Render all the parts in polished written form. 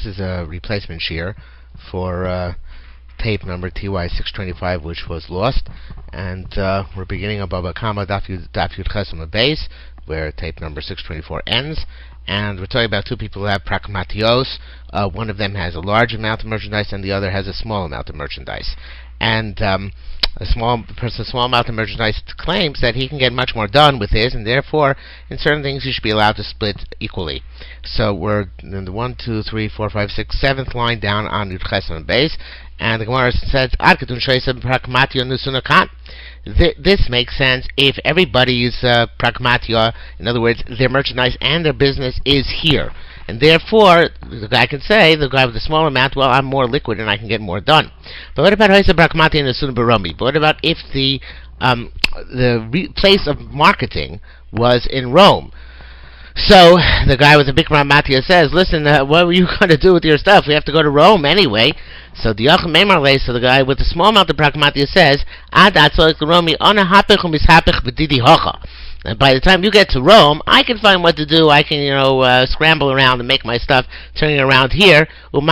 This is a replacement shiur for tape number TY625, which was lost, and we're beginning above Bava Kamma Daf Yud Ches on the base, where tape number 624 ends. And we're talking about two people who have pragmatios. One of them has a large amount of merchandise, and the other has a small amount of merchandise. And a small amount of merchandise claims that he can get much more done with his, and therefore, in certain things, he should be allowed to split equally. So we're in the 1, 2, 3, 4, 5, 6, 7th line down on Yud Ches on the base, and the Gemara says, this makes sense if everybody's pragmatio, in other words, their merchandise and their business is here. And therefore, the guy can say, the guy with the small amount, well, I'm more liquid and I can get more done. But what about Hoysa Pragmati and the Suna Baromi? But what about if the place of marketing was in Rome? So the guy with the big pragmatia says, listen, what were you going to do with your stuff? We have to go to Rome anyway. So the guy with the small amount of pragmatia says, and by the time you get to Rome, I can find what to do. I can, scramble around and make my stuff, turning around here, and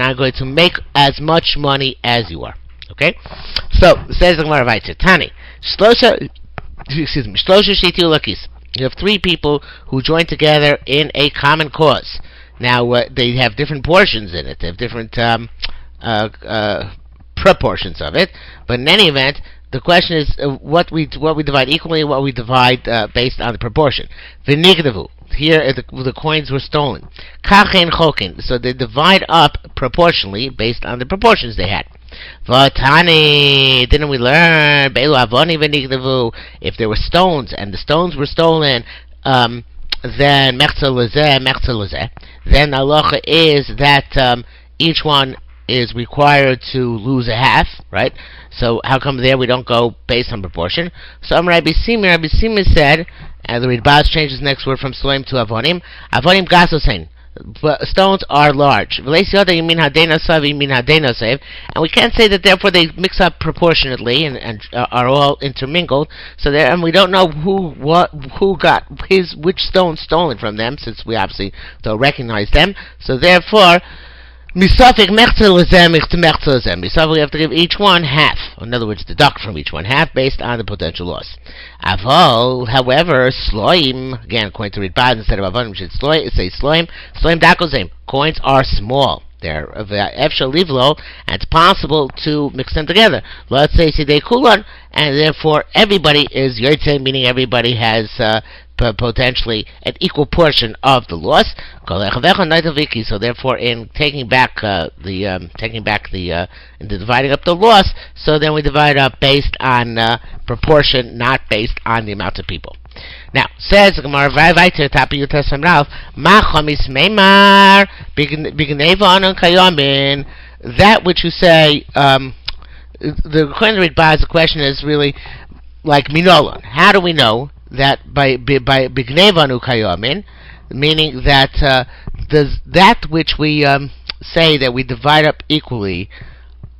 I'm going to make as much money as you are. Okay? So, says the Gemara Vayter, Tani, you have three people who join together in a common cause. Now, they have different portions in it. They have different proportions of it. But in any event, the question is what we divide equally and what we divide based on the proportion. V'nigdavu. Here the coins were stolen. Kachen chokin. So they divide up proportionally based on the proportions they had. V'tani. Didn't we learn? Be'elu avoni v'nigdavu. If there were stones and the stones were stolen, then mechza lezeh. Then the halacha is that each one is required to lose a half, right? So how come there we don't go based on proportion? So Rabbi Simon said, and the Ridbaz changes the next word from Sloim to Avonim. Avonim gasosein. Stones are large. And we can't say that therefore they mix up proportionately and are all intermingled. So there, and we don't know who got which stone stolen from them, since we obviously don't recognize them. So therefore, Misafik mechzelezem ichtemechzelezem. Misafik, we have to give each one half. In other words, deduct from each one half based on the potential loss. Avol, however, sloim, again, according to Ridbaz, instead of avon, we should say sloim. Sloim dakozem. Coins are small. They're efshal livlo, and it's possible to mix them together. Let's say sidei kulon, and therefore everybody is yotze, meaning everybody has potentially an equal portion of the loss. So therefore, in taking back the dividing up the loss, so then we divide up based on proportion, not based on the amount of people. Now, says the Gemara, that which you say, the question is really like minolon. How do we know that by bignevanu kayomin, meaning that does that which we say that we divide up equally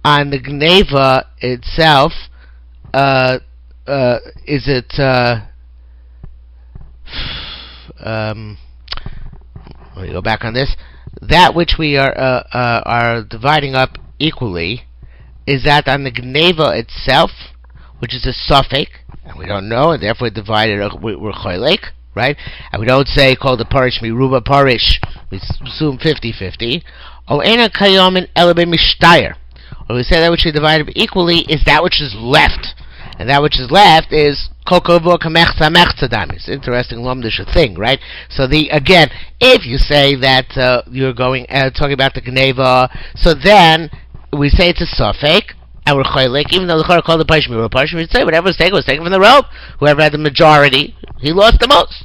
on the gneva itself, is it let me go back on this. That which we are dividing up equally, is that on the gneva itself, which is a suffix, and we don't know, and therefore divided we're choylek, right? And we don't say call the parish miruba parish. We assume 50-50. O ena kayomin elebe mishtayer. Or we say that which we divided equally is that which is left, and that which is left is kokovo kamechza mechzadam. It's interesting lumdish thing, right? So again, if you say that you're going talking about the gneva, so then we say it's a suffix. And we're choylek, even though the Chor called the parish miruba parish, we'd say whatever was taken from the robe. Whoever had the majority, he lost the most.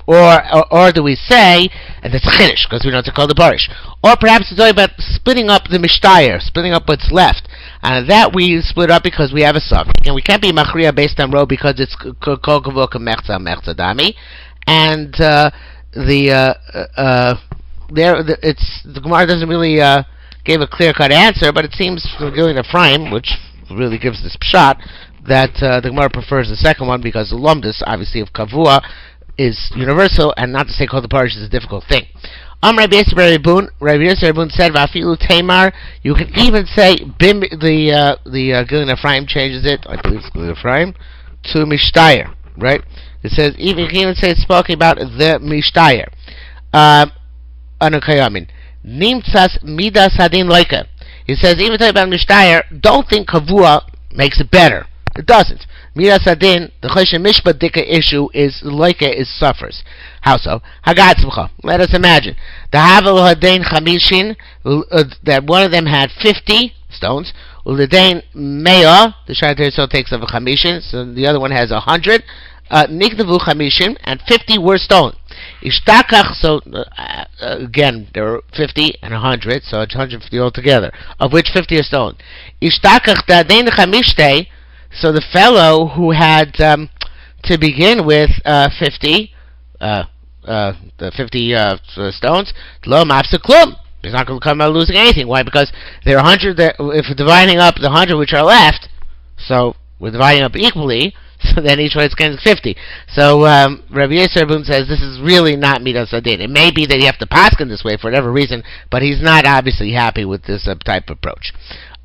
Or do we say, and that's a chiddush, because we don't have to call the parish. Or perhaps it's talking about splitting up the mishtayer, splitting up what's left. And that we split up because we have a suffix. And we can't be machriya based on robe because it's kol kavok mechza mechzadami. And the Gemara doesn't really gave a clear-cut answer, but it seems from giving the frame, which really gives this shot, that the Gemara prefers the second one because the lumdus, obviously, of kavua is universal, and not to say called the parish is a difficult thing. Rabbi Yisrael Bun said, "Vafilu Tamar." You can even say bim. The Gilin Ephraim changes it. I believe it's Gilin Ephraim to Mishtayer. Right? It says even you can even say it's spoken about the Mishtayer. Anakayamin Nimtzas Midas Hadin Loika. He says even talking about Mishtayer, don't think Kavua makes it better. It doesn't. Midas Adin, the Choshen Mishpat Dika issue is Loika is suffers. How so? Hagatzvcha. Let us imagine. The Havel Hadain Chamishin, that one of them had 50 stones. Uladain Mea, the Shaitan so takes of a Chamishin, so the other one has 100. Niknavu Chamishin, and 50 were stolen. Ishtakach, so again, there were 50 and 100, so it's 150 altogether, of which 50 are stolen. Ishtakach Dadain Chamishte, so the fellow who had to begin with 50, the 50 stones, lo mafsa klum. He's not going to come out losing anything. Why? Because there are 100. If we're dividing up the 100 which are left, so we're dividing up equally. So then each one is getting 50. So Rabbi Yisrael Bun says this is really not midas adin. It may be that you have to paskin this way for whatever reason, but he's not obviously happy with this type of approach.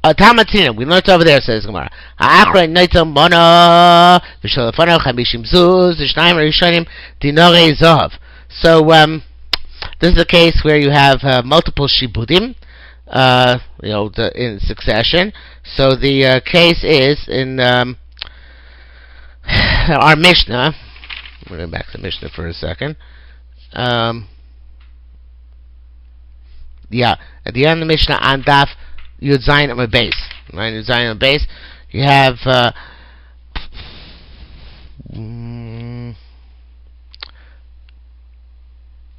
Tamatina, we learned over there, says Gemara. Ha'achra neitzah mona v'shalafana chamishim zuz v'shnayim rishonim dinarei zahav. So this is a case where you have multiple shibudim, in succession. So the case is in our Mishnah. We're going back to the Mishnah for a second. At the end of the Mishnah on Daf Yud Zayin on a base. Right, Yud Zayin on a base. You have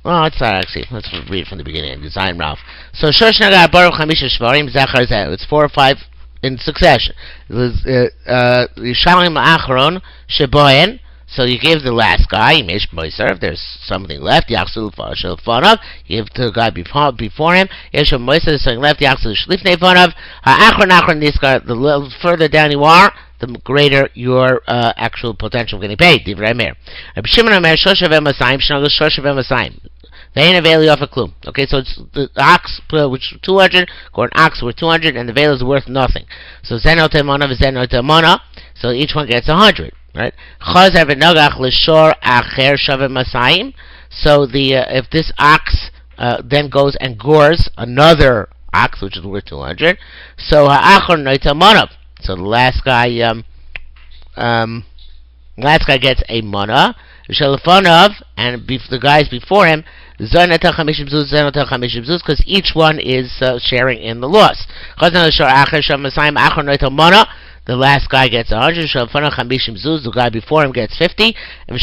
well, it's not actually. Let's read from the beginning. Yud Zayin Ralph. So Shosh Nagar Baruch Hamisha Shvarim Zachar Zeh. It's 4 or 5 in succession. It was Yerushalmi Acharon Sheboyen. So you give the last guy Mish Moiser. If there's something left, Yachsul Fanav. You give to the guy before him. Yeshua Moiser. There's something left. Yachsul Shlifnei Fanav. Ha'achron this guy. The little further down you are, the greater your actual potential of getting paid. Divrei Meir. Rabbi Shimon Omer Shoshav Emasayim. Shnagel Shoshav Emasayim. They ain't available off a clue. Okay, so it's the ox which 200, or an ox worth 200, and the veil is worth nothing. So zenote mona v'zenote mona. So each one gets 100, right? Chazer v'nogach l'shor acher shaveh masayim. So the if this ox then goes and gores another ox which is worth 200, so ha'achor noita mona. So the last guy gets a mona. Shalafonov and the guys before him, because each one is sharing in the loss. The last guy gets 100. The guy before him gets 50. And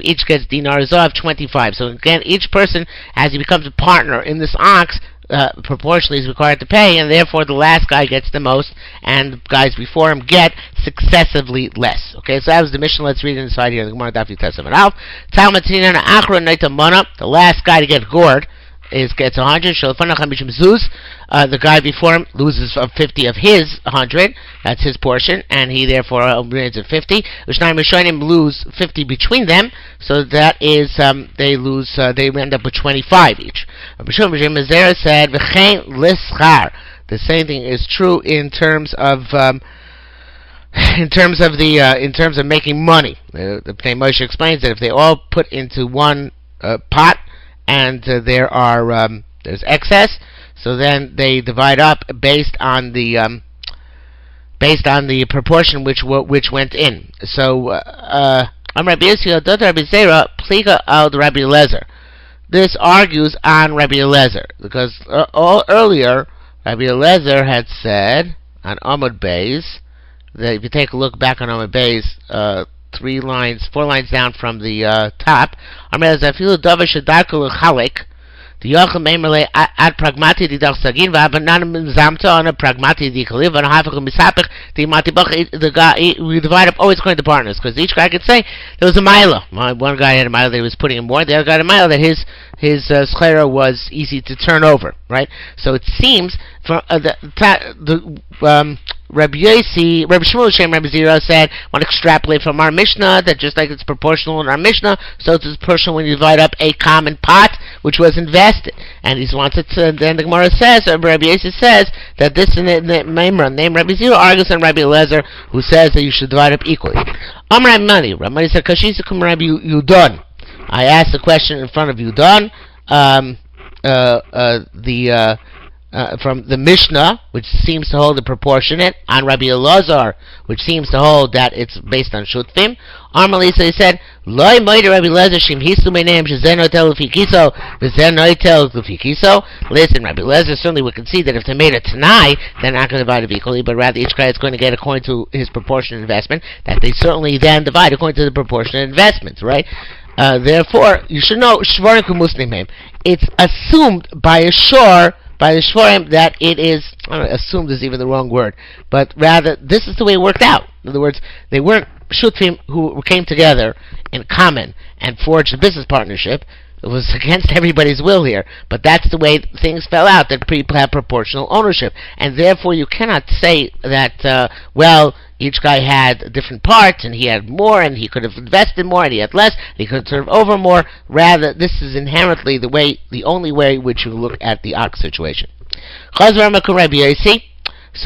each gets dinar zav 25. So again, each person, as he becomes a partner in this ox, proportionally is required to pay, and therefore the last guy gets the most, and the guys before him get successively less. Okay, so that was the mission. Let's read it inside here. The Gemara Daf Yud Alf. The last guy to get gored gets 100. The guy before him loses 50 of his 100. That's his portion, and he therefore remains at 50. Rishonim lose 50 between them, so that is they lose. They end up with 25 each. Mizera said, the same thing is true in terms of making money. The Pnei Moshe explains that if they all put into one pot, and there's excess, so then they divide up based on the proportion which went in. So Rabbi Yisrael Rabbi Zera Pliga al Rabbi Eliezer. This argues on Rabbi Eliezer, because earlier Rabbi Eliezer had said on Amud Beis that if you take a look back on Amud Beis, 4 lines down from the top, the Yochel Meimerle ad pragmati di dach sagin v'abanan zamta on a pragmati di kaliv and hafik misapich di matibach. The guy we divide up always according to partners, because each guy could say there was a mila. One guy had a mila that he was putting in more. The other guy had a mila that his schera was easy to turn over. Right. So it seems from Rabbi Shmuel Shem Rabbi Zera said, want to extrapolate from our Mishnah that just like it's proportional in our Mishnah, so it's proportional when you divide up a common pot, which was invested. And he wants it to, then the Gemara says, Rabbi Yossi says, that this Maimon named Rabbi Zira argues on Rabbi Eliezer, who says that you should divide up equally. Rabbi Mani said, Kashisikum Rabbi Yudon. I asked the question in front of Yudon, from the Mishnah, which seems to hold the proportionate, on Rabbi Elazar, which seems to hold that it's based on Shutfim. Armali, so he said, Loi moide Rabbi Elazar shim hisu meineim shezen otel ufikiso v'zen otel ufikiso. Listen, Rabbi Elazar certainly would concede that if they made a Tanai, they're not going to divide it equally, but rather each guy is going to get according to his proportionate investment, that they certainly then divide according to the proportionate investments, right? Therefore, you should know, Shvarim kumusnim. It's assumed by a shor, by the Shvarim, that it is, assumed is even the wrong word, but rather, this is the way it worked out. In other words, they weren't Shutfim who came together in common and forged a business partnership. It was against everybody's will here, but that's the way things fell out, that people have proportional ownership, and therefore you cannot say that, each guy had different parts, and he had more, and he could have invested more, and he had less, and he could have turned over more. Rather, this is inherently the only way which you look at the ox situation. So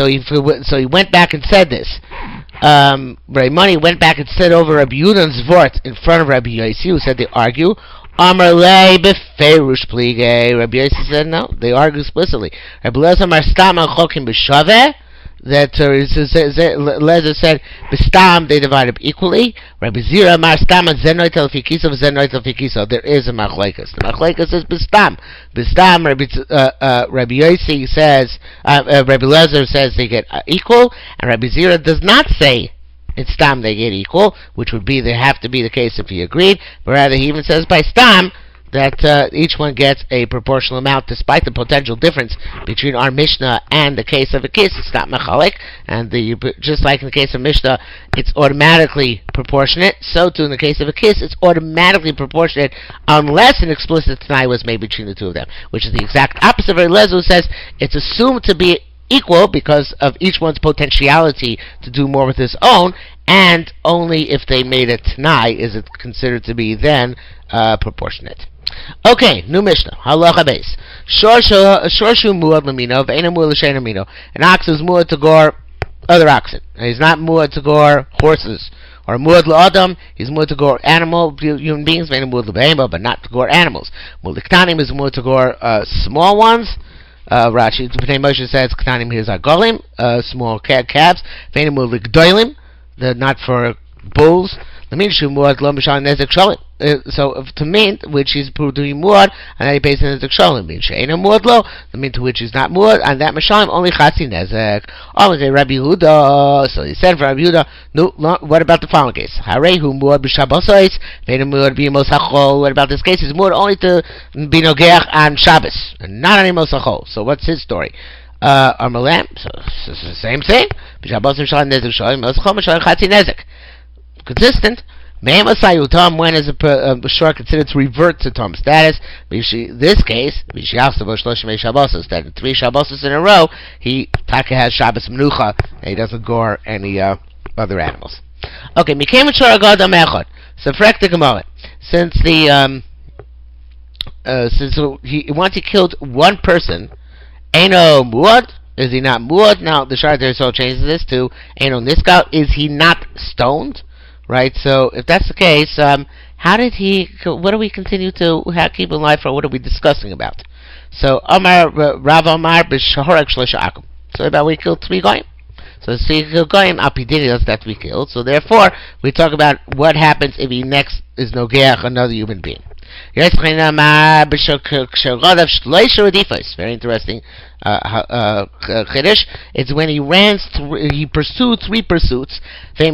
he went back and said this. Raimoni went back and said over Rabbi Yudon's vort in front of Rabbi Yossi, who said they argue. Amar lei beferush plige. Rabbi Yossi said no, they argue explicitly. Rabbi Elazar mar stam al chokim b'shaveh. That Lezer said, Bistam, they divide up equally. Rabbi Zira, Mar Stam, Zenoitel Fikiso, Zenoitel Fikiso. There is a Machlekes. The Machlekes is Bistam. Bistam, Rabbi Yossi says, Rabbi Lezer says they get equal, and Rabbi Zira does not say it's Stam they get equal, which would be, they have to be the case if he agreed, but rather he even says by Stam, that each one gets a proportional amount, despite the potential difference between our Mishnah and the case of a kiss. It's not mechalik, and just like in the case of Mishnah, it's automatically proportionate. So too in the case of a kiss, it's automatically proportionate unless an explicit Tanai was made between the two of them, which is the exact opposite of Lezu, who says it's assumed to be equal because of each one's potentiality to do more with his own, and only if they made a Tanai is it considered to be then proportionate. Okay, new Mishnah. Halacha base. Shorshu muad lamino, ve'ena muad l'shein amino. An ox is muad to gore other oxen. And he's not muad to gore horses. Or muad l'adam, he's muad to gore human beings, ve'ena muad l'behema, but not to gore animals. Muad l'ktanim is muad to gore small ones. Rashi, B'nai Moshe says, ktanim here is agolim, small calves. Ve'ena muad l'gdoilim, they're not for bulls. So to mint, which is doing muad, and then he pays in the kshalim. Mean she'ena muad lo, the mint to which is not muad, and that mashalim only chatzi nezek. Okay, Rabbi Yehuda. So he said for Rabbi Yehuda, no, what about the following case? Harehu muad b'shabbosos, ve'ena muad b'yemos hachol. What about this case? Is muad only to be nogeach on Shabbos, and not on yemos hachol. So what's his story? Armalem, so it's the same thing. B'shabbosos mashalim nezek shalim, yemos hachol mashalim chatzi nezek. Consistent. When is a shor considered to revert to Tom status? This case, that in 3 Shabbos in a row, Taka has Shabbos Menucha, and he doesn't gore any other animals. Okay, so frek the Gemara. Once he killed one person, Eino Muad, is he not Muad? Now the Shar there so changes this to Eino Niskal, is he not stoned? Right, so if that's the case, what do we continue to keep in life, or what are we discussing about? So, Rav Amar b'shahorek shlosha akum. So about we killed 3 goyim. So 3 goyim, apidini doesn't have to be killed. So therefore, we talk about what happens if he next is nogeach another human being. Very interesting chiddush. It's when he pursued 3 pursuits. He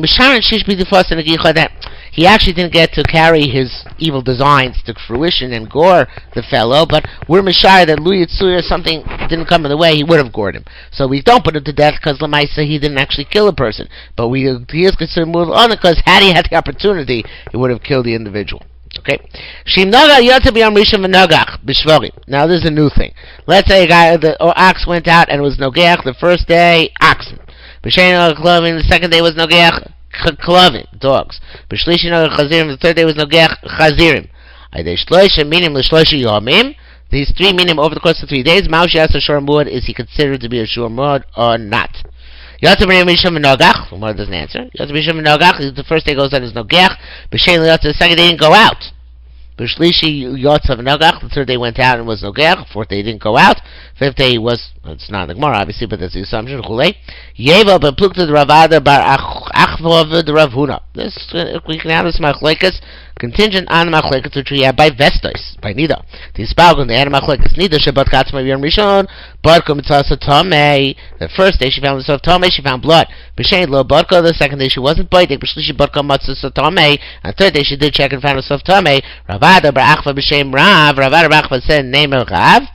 actually didn't get to carry his evil designs to fruition and gore the fellow, but we're mishar that Louis Yitzuya, something didn't come in the way, he would have gored him. So we don't put him to death because Lamaisa he didn't actually kill a person, but he is considered move on because had he had the opportunity, he would have killed the individual. Okay. Now this is a new thing. Let's say the ox went out and was nogeach the first day, oxen. The second day was nogeach klavim, dogs. The third day was nogeach chazirim. These three meaning over the course of 3 days. Is he considered to be a shiur mod or not? The doesn't answer. The first day goes out as nogach. The second day didn't go out. The third day went out and was nogach. Fourth day didn't go out. Fifth day was, it's not in the Gemara obviously, but that's the assumption. Yeva beplukta the Ravada bar achvov the Rav Huna. This we can have this machlekes contingent on the machlekes which we have by Vestos, by Nida. The Spalgun, the machlekes Nida shebat katzma yom rishon barka mitzasa tamei. The first day she found herself tamei, she found blood. B'shein lo barka. The second day she wasn't biting. B'shlishi barka matzasa tamei. And third day she did check and found herself tamei. Ravada bar achva b'shem Rav. Ravada bar achva said name of Rav.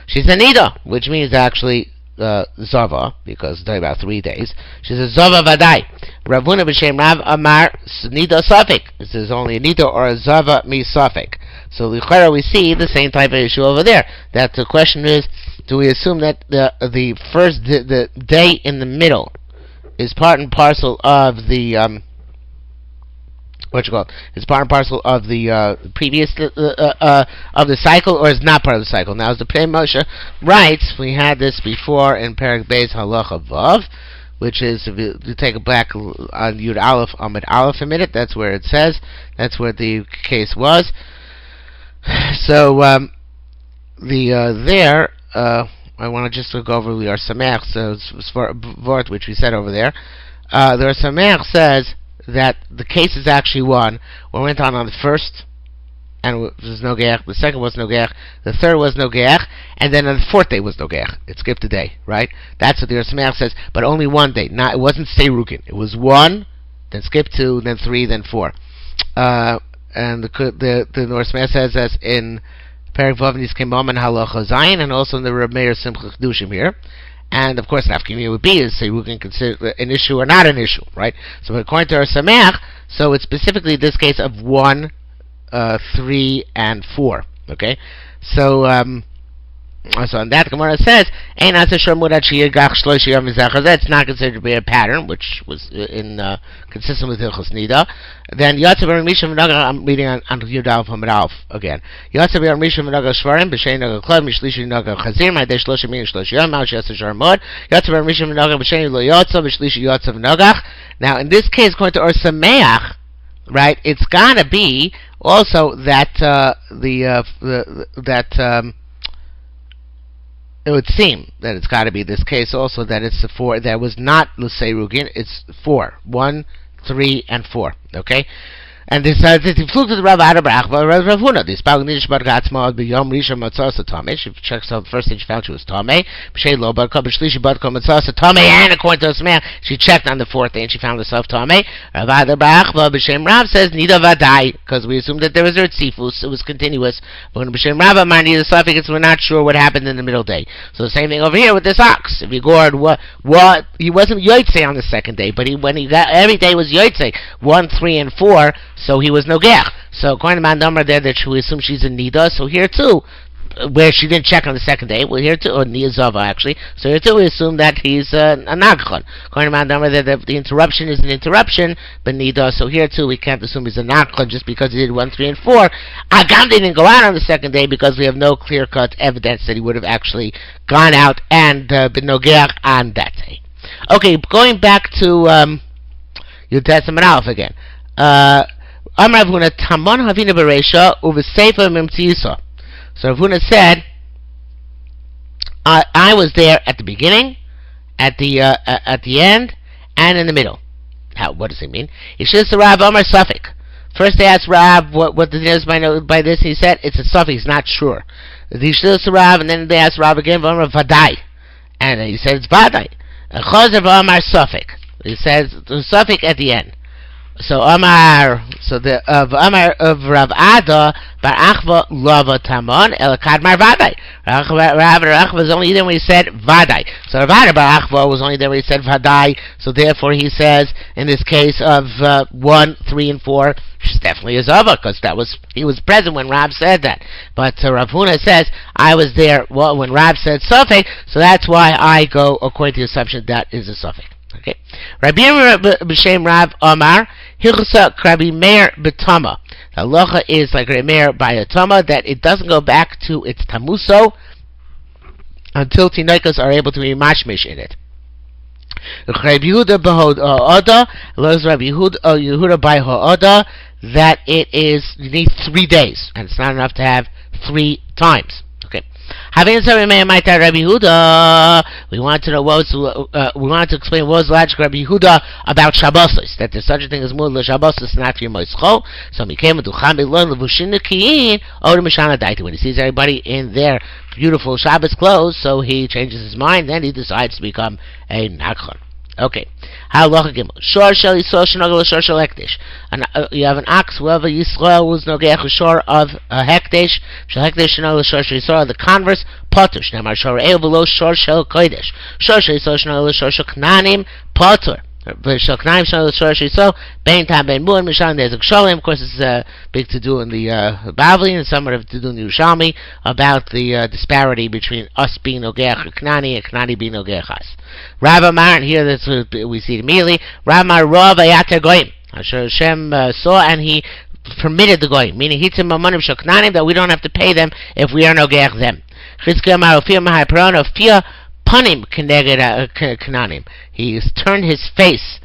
She's a Nida, which means actually Zava, because it's talking about 3 days. She says Zava Vadai. Ravuna b'shem Rav Amar Nida Safik. It says only a Nida or a Zava mi Safik. So we see the same type of issue over there. That the question is, do we assume that the first the day in the middle is part and parcel of the it's part and parcel of the previous of the cycle, or is not part of the cycle? Now, as the Pnei Moshe writes, we had this before in Perek Beis Halacha Vav, which is, if you take it back on Yud Aleph Amid Aleph a minute, that's where it says, that's where the case was. So I want to just go over the Sameach, so Vort, which we said over there. The Sameach says that the case is actually one. We went on the first, and it was nogach. The second was nogach. The third was nogach, and then on the fourth day was nogach. It skipped a day, right? That's what the Yerushalmi says. But only one day. Not, it wasn't seirukin. It was one, then skip 2, then 3, then 4. And the Yerushalmi says as in Perek Vavnis Kemam and Halacha Zayin, and also in the Reb Meir Simcha Chedushim here. And of course, nafkimi would be is say we can consider an issue or not an issue, right? So according to our Sameach, so it's specifically this case of 1, 3, and 4. Okay, so so on that Gemara says, it's not considered to be a pattern, which was consistent with Hilchos Nida. Then Yatzav Misha V'Naga, I'm reading on Yudal from Alf again. Yatzav Misha V'Naga Shvarim, B'Shei Naga Klad, Mishlishi Naga Chazir, Ma'adei Shlosha Min Shlosh Yom, Ma'al Sheyasa Shar Mod. Yatzav Misha V'Naga B'Shei Lo Yatzav, B'Shlishi Yatzav Nagach. Now in this case, according to our Sameach, right, it's gotta be also that it would seem that it's got to be this case also that it's the 4 that was not l'seirugin. It's 4, 1, 3, and 4. Okay, and this he flew to the Rav Adabrach, Rav Huna. This Pagnish Bar Gatzma b'Yom Rishon Matzasa Tamei. She checks out the first thing she found she was Tamei. B'Shei Lo Bar Kol B'Shlishi Bar Kol Matzasa Tamei. And according to this man, she checked on the fourth day and she found herself Tamei. Rav Adabrach b'Shem Rav says Nida Vadai, because we assumed that there was a tzifus, it was continuous. But B'Shem Rav Amar Nida Safik, we're not sure what happened in the middle day. So the same thing over here with this ox. If you gored what he wasn't yotzei on the second day, but when he got every day was yotzei 1, 3, and 4. So he was nogach. So according to my number there, that we assume she's a nida. So here too, where she didn't check on the second day, well here too, or niyazava actually. So here too, we assume that he's a nagchon. According to my number there, the interruption is an interruption, but nida. So here too, we can't assume he's a nagchon just because he did 1, 3, and 4. Agam didn't go out on the second day because we have no clear-cut evidence that he would have actually gone out and been nogach on that day. Okay, going back to Yud Testament Aleph again. Amar Rav Huna Tamon Havina Bereisha Uvesefa Mimtzisa. So Rav Huna said, I was there at the beginning, at the end, and in the middle. What does it mean? Yeshis Rav Amar Safik. First they asked Rav what the name is by this. He said it's a Safik. He's not sure. Yeshis Rav, and then they asked Rav again. Amar Vadai, and he said it's Vadai. Chazav Amar Safik. He says the Safik at the end. So Amar, so the Amar of Rav Ada Bar Achva Lava Tamon El Kadmar Vadai. Rav Achva was only there when he said Vadai. So Rav Ada Bar Achva was only there when he said Vadai. So therefore he says in this case of 1, 3, and 4, she's definitely a Zava because he was present when Rav said that. But Rav Huna says I was there when Rav said Safek, so that's why I go according to the assumption that is a Safek. Okay. Rabbi B'Shem Rav Amar Hilchasa Rabbi Meir B'Tama. The halacha is like Remeir by a Tama, that it doesn't go back to its tamuso until tinoikas are able to be mashmish in it. Rabbi Yehuda b'ho'ada, Rabbi Yehuda by ho'ada, that you need 3 days, and it's not enough to have 3 times. Okay. Having said Rabbi Yehuda, we want to know we wanted to explain what was the logic of Rabbi Yehuda about Shabbosos, that there's such a thing as Mud Shabbosos, not for Moischo. So he came to Chamilon Levushin Nekiyin Oder Mishana Daiti. When he sees everybody in their beautiful Shabbos clothes, so he changes his mind, then he decides to become a Nachon. Okay. Halacha Gimel. Shor shel Yisrael shenogel shor shel hekdesh. You have an ox, whoever Yisrael was nogeach a shor of a hekdesh. Shel hekdesh shenogel shor shel Yisrael. The converse, potur. Shneimar shor eo v'lo shor shel kodesh. Shor shel Yisrael shenogel shor shel knanim, potur. Shel knanim shenogel shor shel Yisrael. Bein tam bein mu'an mishan nezek sholem. Of course, it's big to do in the Bavli, and some of to do in the Yerushalmi about the disparity between us being nogeach knani and knani being nogeach us. Rav Amar, and here that's what we see immediately. Rav Amar Rav Ayater Goyim. Hashem saw and he permitted the Goyim, meaning Hitzim Mamonim Shoknanim, that we don't have to pay them if we are nogeach them. Chizkiah Amar Ofir Mahai Peron Ofir Panim Keneged Knanim. He's turned his face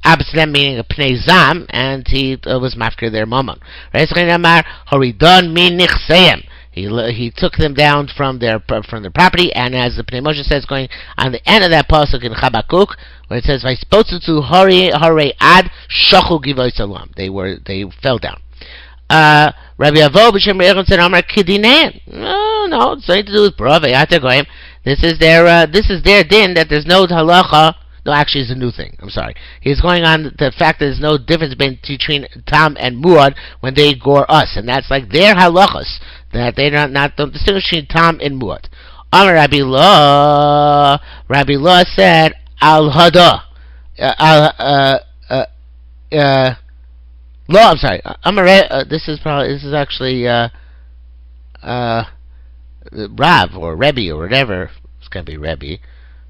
opposite them, meaning a pnei zam, and he was mafkir their mamon. Reischain Amar Horidon Min Nichseim. He took them down from their property, and as the Pnei Moshe says, going on the end of that pasuk in Chabakuk, where it says, "Vayspotzu hare ad shachu givoy salam." They fell down. Rabbi Avo b'shem Re'echon said, "Amar kidinein." No, it's nothing to do with Brav Ayater Goyim. This is their din, that there's no halacha. No, actually, it's a new thing. I'm sorry. He's going on the fact that there's no difference between Tam and Muad when they gore us, and that's like their halachas, that they don't distinguish between Tam and Muad. Amar Rabbi Law said Al Hada. Law. I'm sorry. This is actually Rav or Rebbe or whatever. It's gonna be Rebbe.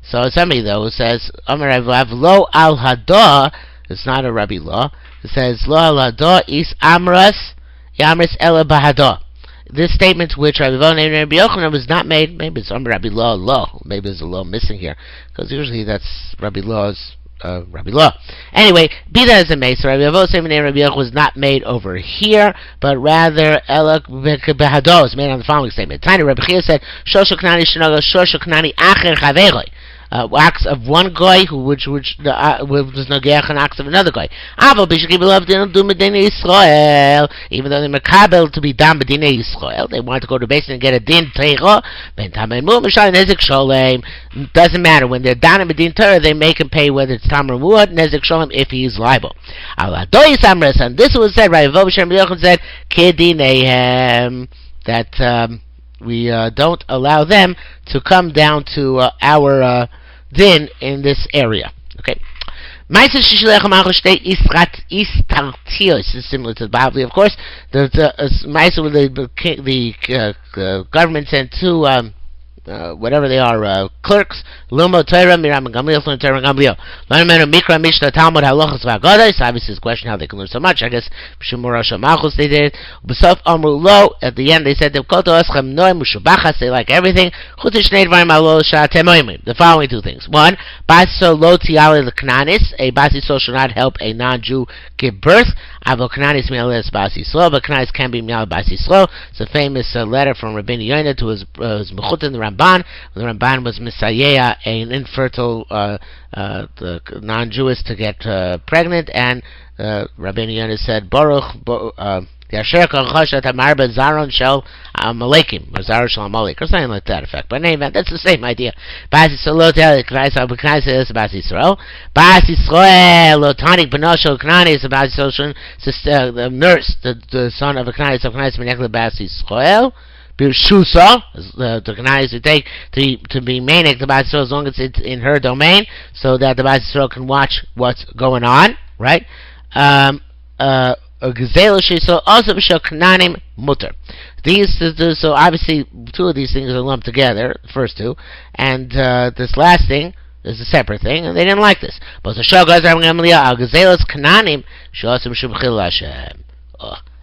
So somebody though says Amar Rav Lo Al Hada. It's not a Rabbi Law. It says Lo Al Hada is Amras Ela Bahada. This statement, which Rabbi Vo named Rabbi Yochanan, was not made. Maybe it's Rabbi Law Law. Maybe there's a law missing here, because usually that's Rabbi Law's Rabbi Law. Anyway, be that as it may, so Rabbi Avo's statement named Rabbi Yochanan was not made over here, but rather Elak Behado was made on the following statement. Tiny Rabbi Chia said, Shoshu Knani Shinoga Shoshu Knani Acher Chaveroi. Acts of one guy which was nogeach an acts of another guy. Even though they makabel to be dam b'dinei Yisrael, they want to go to base and get a din teira. Doesn't matter, when they're down in b'din teira, they make him pay whether it's tam or muad nezek sholem if he is liable. And this was said. Rabbi Voshem said kedineihem, that we don't allow them to come down to our din in this area. Okay. This is similar to the Bavli, of course. The government sent two whatever they are, clerks, Lumo Torah, Miram and Gamliel, from Torah and Gamliel. Learn Mikra, Mishnah, Talmud, Halachas, V'Agodos. Obviously, this question how they can learn so much. I guess B'Shemur Rosh Malchus they did. B'Sof Amru Lo. At the end, they said they like everything. The following two things: one, Basiso Lo Tiale the Kananis. A Basiso should not help a non-Jew give birth. Avo Kananis Mialis Basislo, but Kananis can be Mial Basislo. It's a famous letter from Rabbeinu Yonah to his Mechut in the Ramban. The Ramban was Misayea, an infertile non-Jewish, to get pregnant, and Rabbeinu Yonah said, Baruch Yasher Kachashat Amarba Zaron Shel Amalekim, or Zaron Shel Amalek, or something like that effect. But anyway, that's the same idea. Bas Yisrael Bas Yisrael. Bas Yisrael Lotani Benosho Knani is Bas Yisrael. The nurse, the son of a Knani, is Menekle Bas Yisrael. Shusa, the Knais we take to be manic the Bas Yisrael, as long as it's in her domain, so that the Bas Yisrael can watch what's going on, right? Also Knanim Mutter. So obviously two of these things are lumped together, the first two, and this last thing, This is a separate thing, and they didn't like this. But the Shah goes around al Gazelos Kananim Shosim Shubchil Hashem.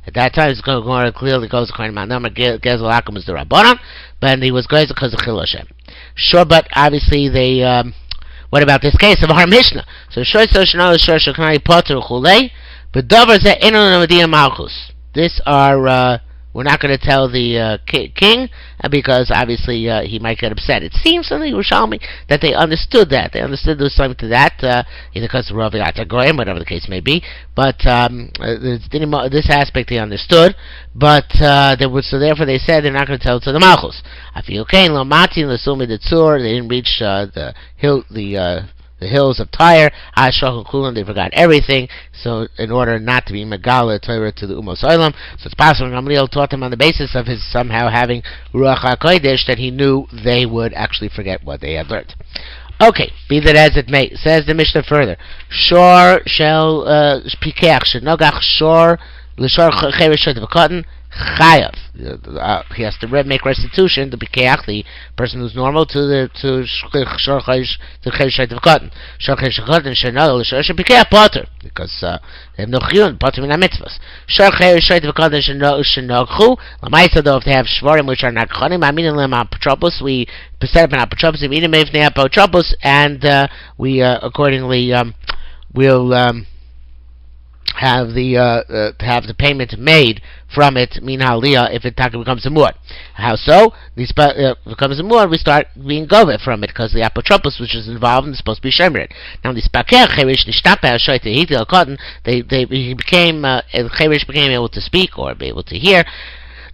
At that time, it's going to clearly goes according to Manam Gezel Akum is the Rabbanon, but he was going because of Chil Hashem. Sure, but obviously they. What about this case of our Mishnah? So Shoy Soshanal Shor Shakanai Potter Chulei, but Dover Zeh Inon Namadia Malchus. This are we're not going to tell the king because obviously he might get upset. It seems from the Yerushalmi that they understood that. They understood there was something to that, either because of Rav Goyim, whatever the case may be. But this aspect they understood. But so therefore they said they're not going to tell it to the Malchus. I feel okay. Lo Mati L'Sumi the Tzur. They didn't reach the hills of Tyre. They forgot everything. So in order not to be Megala Torah to the Umos Olam, so it's possible Gamliel taught him on the basis of his somehow having Ruach HaKodesh that he knew they would actually forget what they had learned. Okay, be that as it may, says the Mishnah further. Shor shel Pikeach Shenogach Shor L'Shor Cheresh V'Kotten Chayav. He has to make restitution to Pikeach, the person who's normal, to Shor Cheresh V'Kotten. Shor Cheresh V'Kotten Shenogach L'Shor Pikeach Potter, because they have no chiyun, Potter min ha-mitzvahs. Shor Cheresh V'Kotten Shenogchu. L'maisa, though, if they have shvarim which are not chonim, Aminin Lem Apotropos, we set up an apotropos, Aminin Meifnei Apotropos, and we accordingly will have the payment made from it, min haliyah, if it becomes a muad. How so? If it becomes a muad, we start being gova from it, because the apotropos which is involved is supposed to be shemered. Now the spaker cherish nishtapa shoyte hitil cotton, cherish became able to speak or be able to hear.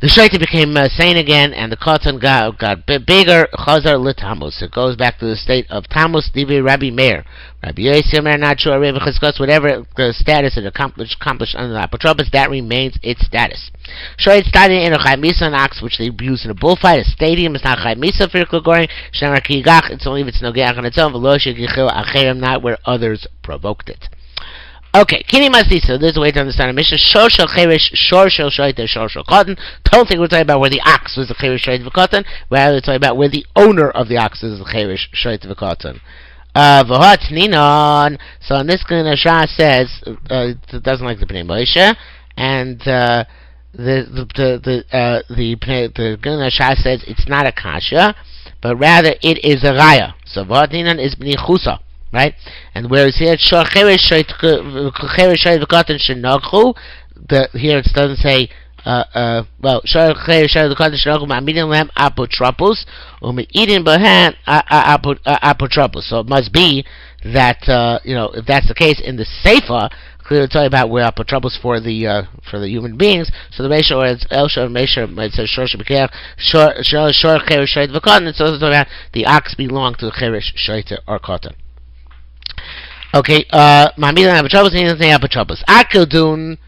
The Shaita became sane again, and the cotton got bigger. Chazar l'Tammuz. It goes back to the state of Tammuz. Divi Rabbi Meir. Rabbi Yossi Omer, not sure. Rabbi Chizkos, whatever the status it accomplished under the apotropos, that remains its status. Shoyt stadium in a Chai Misa, an ox which they use in a bullfight. A stadium is not Chai Misa for Kogoring. Shemar Kigach. It's only if it's Nogeach on its own. V'lo shegichil acherem, not where others provoked it. Okay, Kini Masisa, this is a way to understand a mission. Shor shel cheresh, shor shel shoyte, shor shel cotton. Don't think we're talking about where the ox was the cheresh shoyte v'cotton. Rather, we're talking about where the owner of the ox is the cheresh shoyte v'cotton. V'hot ninon. So in this Gilna Shah says, it doesn't like the Pnei Moshe, and the Gilna Shah says it's not a kasha, but rather it is a raya. So v'hot ninon is b'ni chusa. Right? And whereas here, here it doesn't say, apotropos. So it must be that, if that's the case, in the Sefer, clearly talking about where apotropos for the human beings. So the Meisha, or it's Elsha, Meisha, it says Shor Shebekech, Shor Cheresh Shoyt V'Kotten. It's also talking about the ox belonged to the Cheresh Shoyt or Kotten. Okay, Ma'amilan Apotropos, Nidin Apotropos. Akildun,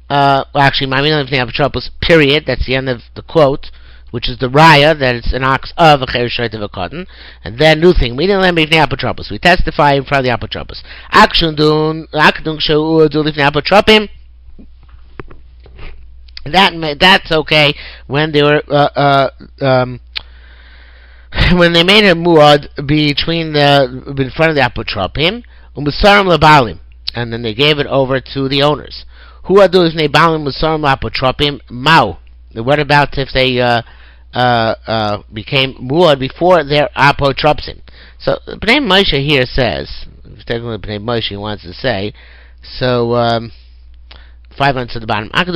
actually, Ma'amilan Apotropos, period. That's the end of the quote, which is the raya, that it's an ox of a cheresh shoyte v'kotten. And then, new thing, Midin Apotropos. We testify in front of the Apotropos. Akildun, She'u Du Lifnei Apotropim. That's okay when they were, when they made a muad in front of the apotropim, umusarim labalim, and then they gave it over to the owners. Who are those nebalim musarim apotropim mau? What about if they became muad before their apotropsim? So Bnei Moshe here says, technically Bnei Moshe wants to say, so 5 lines to the bottom. But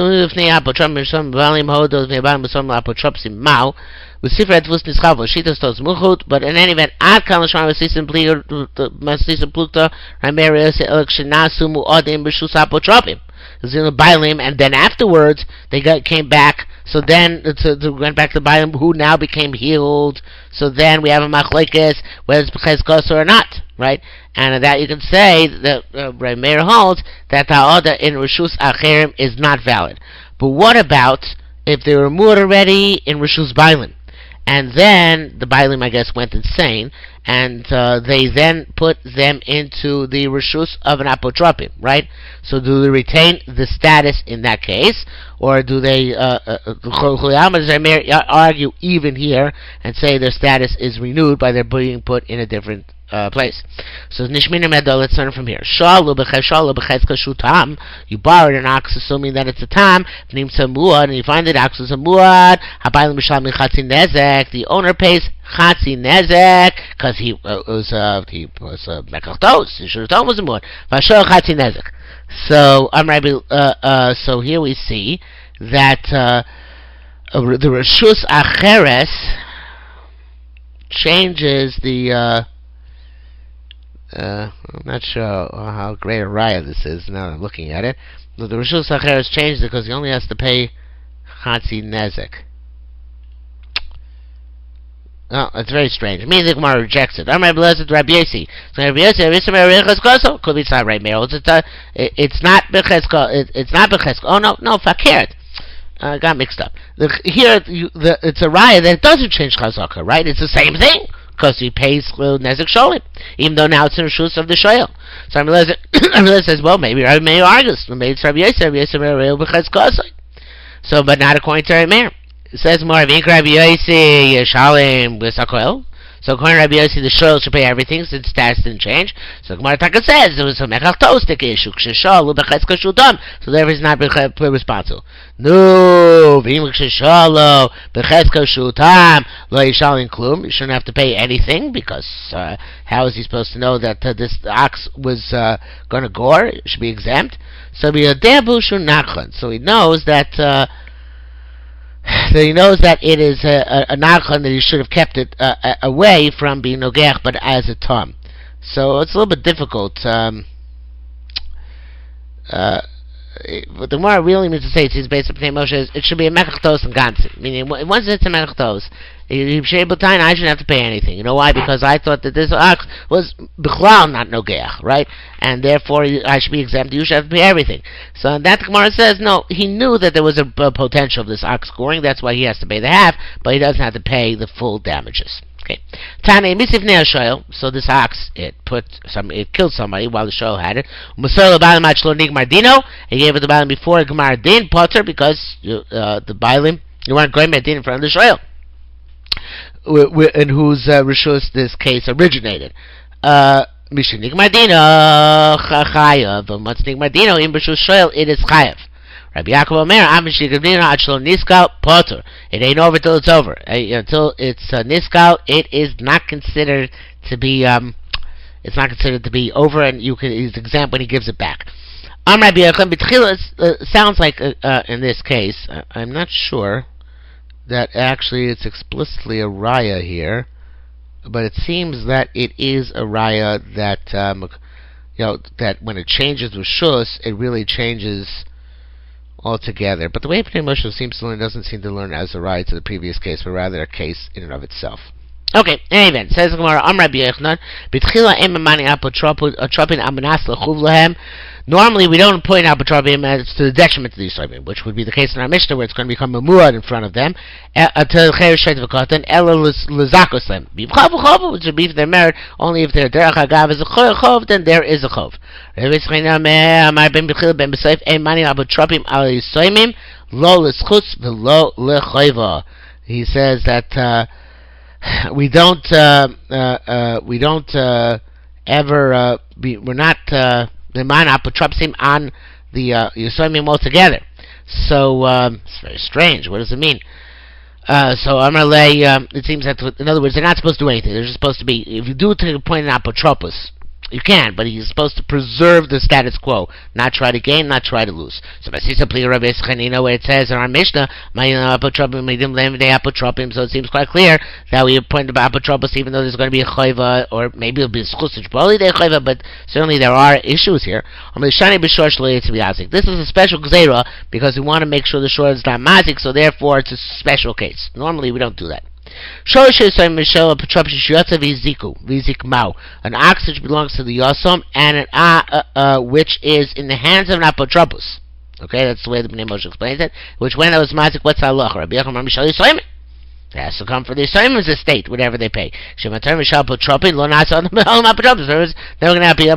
in any event, and then afterwards they came back. So then went back to Bailam, who now became healed. So then we have a machlekes whether it's b'chezkos or not, right? And that you can say that Rabbi Meir holds that the in Rishus Acherim is not valid. But what about if they were moved already in Rishus Bailim? And then the Bailim, I guess, went insane, and they then put them into the Rishus of an Apotropim, right? So do they retain the status in that case, or do they argue even here and say their status is renewed by their being put in a different place. So Nishmina Medo, let's learn from here. Shalu b'chezka shutam. You borrowed an ox, assuming that it's a tam. V'nim samuad, and you find that ox is a muad. Habayim b'shalmi chatzi nezek. The owner pays chatzi nezek because he was mekachtos. He should have told him it was a muad. V'ashor chatzi nezek. So so here we see that the Reshus Acheres changes the I'm not sure how great a raya this is now that I'm looking at it. The Reshus Acheres changed it because he only has to pay Chatzi Nezek. Oh, it's very strange. Me and the Gemara rejects it. I'm Rabbi Elazar Rabbi Yossi. So Rabbi Yossi, could be it's not right, Meryl. It's not Bechezka. It's not Bechezka. Oh no, fakert. Got mixed up. Here, it's a raya that doesn't change chazaka, right? It's the same thing because he pays nezek sholim, even though now it's in the shus of the shoyel. So Rabbi Elazar says, well, maybe Rabbi Meir argues. Maybe it's Rabbi Yossi. Rabbi Yossi Bechezka. So, but not according to Rabbi Meir. It says more of Rabbi Yossi Yerushalmi Bava. So according to Rabbi Yossi, the shoyel should pay everything since status didn't change. So Gemara Taka says it was a mechachtos issue. So therefore he's not responsible. No, you shouldn't have to pay anything because how is he supposed to know that this ox was going to gore? It should be exempt. So he knows that. So he knows that it is a nachon that he should have kept it away from being nogeach, but as a tom. So it's a little bit difficult. What the Gemara really means to say, it's based on Pnei Moshe, is it should be a mechachtos and ganzen. Meaning, once it's a mechachtos, I shouldn't have to pay anything. You know why? Because I thought that this ox was bichlal not nogeach, right? And therefore I should be exempt. You should have to pay everything. So that Gemara says, no, he knew that there was a potential of this ox scoring. That's why he has to pay the half, but he doesn't have to pay the full damages. Okay. Tane misifnei shoyel. So this ox, it killed somebody while the shoyel had it. Musar lebalim achlo nigmar dino. He gave it to balim before gemar din potter because the balim you weren't going din in front of the shoyel, in whose reshus this case originated. Mishin nigmar dino chayav. Once nigmar dino in reshus shoyel, it is chayav. Rabbi Yaakov Omer, niskal potter. It ain't over till it's over. Until it's niskal, it is not considered to be. It's not considered to be over, and he's exempt when he gives it back. Rabbi Yaakov sounds like in this case. I'm not sure that actually it's explicitly a raya here, but it seems that it is a raya that that when it changes with shus, it really changes altogether. But the way Pnei Moshe seems to learn doesn't seem to learn as a raya to the previous case, but rather a case in and of itself. Okay, anyway, says the Gemara, Rabbi Yochanan, B'tchila emamani apotropin amanas lechuv lahem. Normally, we don't point apotropim as to the detriment to the Yisraelim, which would be the case in our Mishnah, where it's going to become a muad in front of them, until cheresh shet v'katan, ela lezakos them. B'vchav v'chov, which would be if they're married, only if they're derech hagav is a chov, then there is a chov. Rabbi Yitzchak amar ben b'tchila ben b'seif emamani apotropim al Yisraelim, lo leschutz v'lo lechoiva. He says that we don't ever we're not the man apotropsim on the Yisraelim altogether. So it's very strange. What does it mean? So Amalei, it seems that in other words they're not supposed to do anything. They're just supposed to be. If you do take a point in apotropos, you can, but he's supposed to preserve the status quo, not try to gain, not try to lose. So where it says in our Mishnah, so it seems quite clear that we appoint about apotropos, even though there's going to be a chayva, or maybe it'll be a schusich, but certainly there are issues here. This is a special gzeira because we want to make sure the shore is not mazik, so therefore it's a special case. Normally we don't do that. An ox which belongs to the Yosom, and which is in the hands of an apotropos. Okay, that's the way the Bnei Moshe explains it. Which when it was mazik, what's halacha? Rabbi Yochanan Mishal Yisraelim. It has to come for the Yisrael's estate, whatever they pay. Then we're going to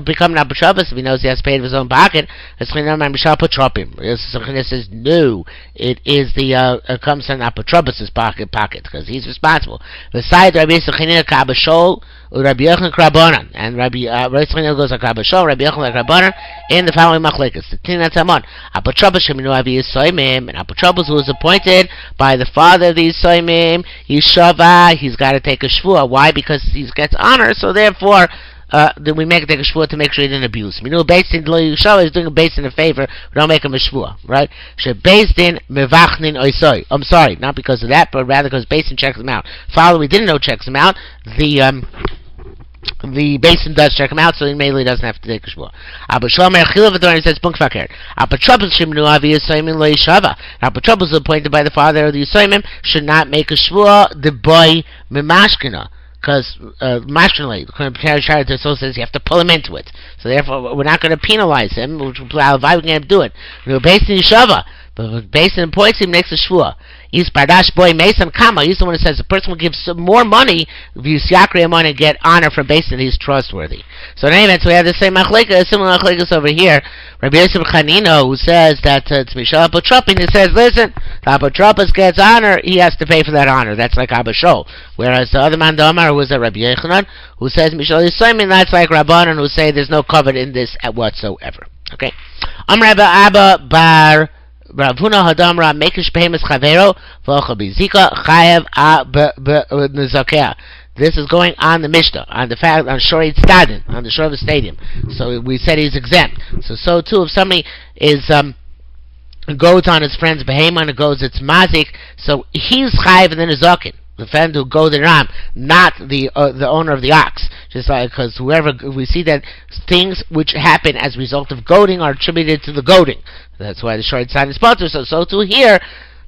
become an apotropos if he knows he has to pay out of his own pocket. This is no. It is it comes from apotropos' pocket because he's responsible. Besides, Rabbi Yisrael Kabashol, Rabbi Yochanan Krabonan, and Rabbi Yisrael goes like Kabashol, Rabbi Yochanan Krabonan in the following machlekes. The thing that's Amon, apotropos sheminu avi Yisraelim, and apotropos who was appointed by the father of the Yisraelim. Yishava, he's got to take a shvua. Why? Because he gets honor, so therefore we make him take a shvua to make sure he didn't abuse him. You know, based in Yishava, he's doing a based in a favor, we don't make him a shvua, right? Based in mevachnin oisoi. I'm sorry, not because of that, but rather because based in checks him out. Father, we didn't know checks him out. The basin does check him out, so he mainly doesn't have to take a shvua. He says, Apotropos appointed by the father of the Yisraelim should not make a shvua the boy memashkina, because mashkinally, the soul says you have to pull him into it. So therefore, we're not going to penalize him. Why we can't do it? Based in Yeshava, but based on points, he makes a shvua. He's Bardash boy Mason Kamma. He's the one who says the person will give some more money if you Yakri him on and get honor from Basin. He's trustworthy. So in any event, so we have the same machlekes, similar machlekes over here. Rabbi Yosef Chanino, who says that it's Mishal Apotropin, he says, listen, the Apotropos gets honor, he has to pay for that honor. That's like Abashol. Whereas the other man, the Omar, who was a Rabbi Yochanan, who says Mishal Yisraelim, that's like Rabbanan, who say there's no covet in this whatsoever. Okay? Rabbi Abba Bar Rav Huna Hadamra Mekish Behemoth Chavero V'ocha Bizika Chayev Nizakeh. This is going on the Mishnah, on the fact on Shorei Stadion, on the shore of the stadium. So we said he's exempt. So too, if somebody is goes on his friend's behemoth and goes it's mazik, so he's chayev and then is zaken. The friend who goes in ram, not the owner of the ox. Just like because whoever we see that things which happen as a result of goading are attributed to the goading. That's why the short sign is potter. So too here,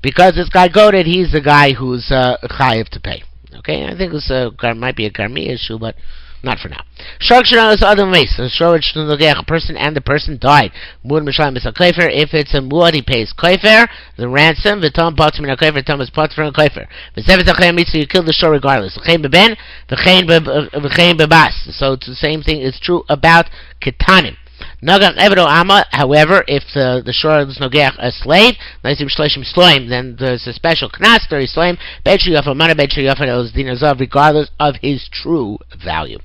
because this guy goaded, he's the guy who's chayev to pay. Okay, I think this might be a karmi issue, but not for now. A person and the person died. If it's a muad, he pays kofer, the ransom. The tom pots from a kofer, the tom is pots from a kofer. You kill the shore regardless. So it's the same thing is true about ketanim. However, if the shore is nogech a slave, then there's a special knas, 30 slave, regardless of his true value.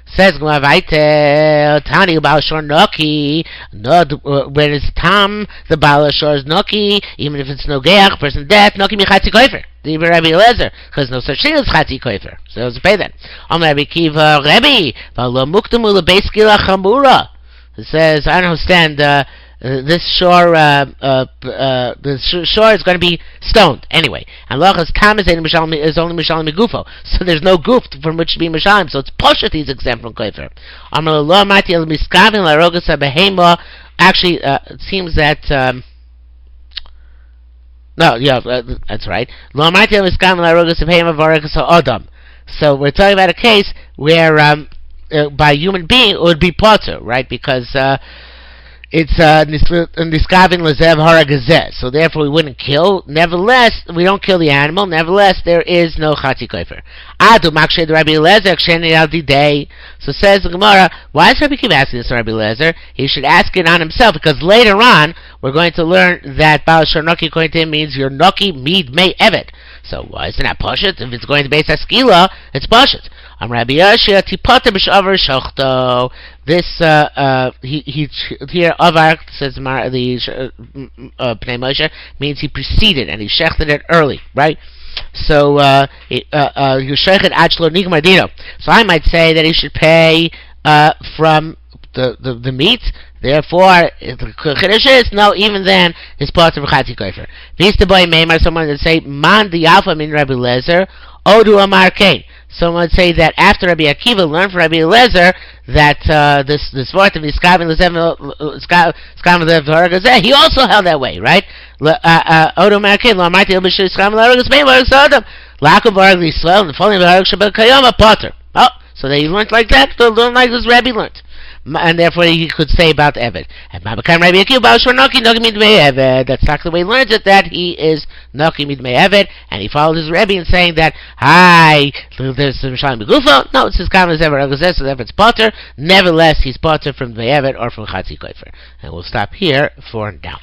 Says Tani Baal Shor Noki, when it's Tam, the Baal Shor is Noki, even if it's Nogeach, person death, Noki Michatzi Koifer. The Rabbi Eliezer, because no such thing as Chatzi Koifer. So let's pay that. Rabbi Kiva, Rebbe, Valo Muktamu Lebeskila Chamura. It says, I don't understand, this shore is going to be stoned anyway. And Lachas Tam is only Mishalim Gufo, so there's no goof from which to be Mishalim. So it's Poshet he's exempt from Kofer. Actually, it seems that that's right. So we're talking about a case where by a human being it would be potter, right? Because it's niskavin lezev haragazeh, so therefore we wouldn't kill. Nevertheless, we don't kill the animal. Nevertheless, there is no chatzi kofer. Adu makshed Rabbi Eliezer ksheni al didei. So says the Gemara, why does Rabbi keep asking this to Rabbi Eliezer? He should ask it on himself, because later on we're going to learn that Baal Shor Noki according to him means your Noki mid may evet. So why isn't that Poshet? If it's going to base Askila, it's Poshet. Rabbi Yashia tipotem b'shavar shochto. This he here Avar says the Pnei Moshe means he preceded and he shechted it early, right? So you shechet achlo nigmar dino. So I might say that he should pay from the meat. Therefore, the chiddush is no. Even then, his parts of chatzi kofer. Vista boy meimar. Someone would say man the alpha min Rabbi Eliezer odu amar kain. Someone would say that after Rabbi Akiva learned from Rabbi Eliezer that this word of Iskavin Lezev, he also held that way, right? Odu amar kain lo amarti el b'shir Iskavin Lezev meimar sodom laku barag l'Yisrael and the following barag shabbat kayoma potter. Oh, so they learned like that. So learn like this Rabbi learned. and therefore he could say about Eved. And Mabakam Rabbi Akiva Ba'ashor Noki Midmei Eved. That's not the way he learns it, that he is Noki Midmei Eved, and he followed his Rebbe in saying that, hi, there's some Yerushalmi Begufo. No, it's his comment ever Agazes, so Eved's Potter. Nevertheless, he's Potter from Dmei Eved or from Chatzi Kofer. And we'll stop here for now.